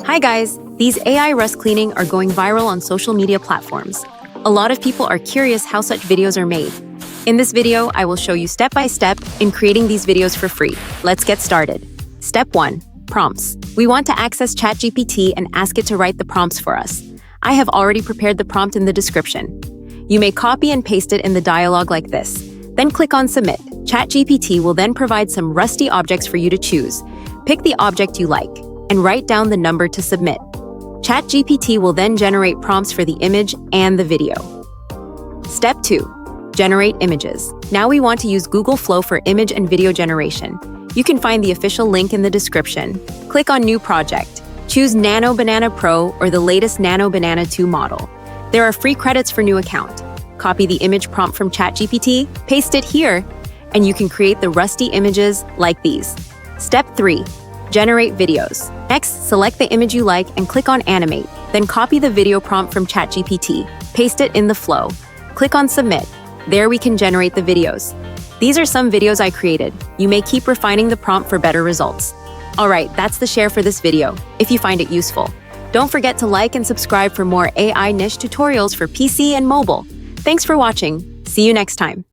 Hi guys, these AI rust cleaning are going viral on social media platforms. A lot of people are curious how such videos are made. In this video, I will show you step by step in creating these videos for free. Let's get started. Step 1. Prompts. We want to access ChatGPT and ask it to write the prompts for us. I have already prepared the prompt in the description. You may copy and paste it in the dialog like this. Then click on Submit. ChatGPT will then provide some rusty objects for you to choose. Pick the object you like and write down the number to submit. ChatGPT will then generate prompts for the image and the video. Step 2. Generate images. Now we want to use Google Flow for image and video generation. You can find the official link in the description. Click on New Project. Choose Nano Banana Pro or the latest Nano Banana 2 model. There are free credits for new account. Copy the image prompt from ChatGPT, paste it here, and you can create the rusty images like these. Step 3. Generate videos. Next, select the image you like and click on Animate. Then copy the video prompt from ChatGPT, paste it in the flow. Click on Submit. There we can generate the videos. These are some videos I created. You may keep refining the prompt for better results. Alright, that's the share for this video. If you find it useful, don't forget to like and subscribe for more AI niche tutorials for PC and mobile. Thanks for watching. See you next time.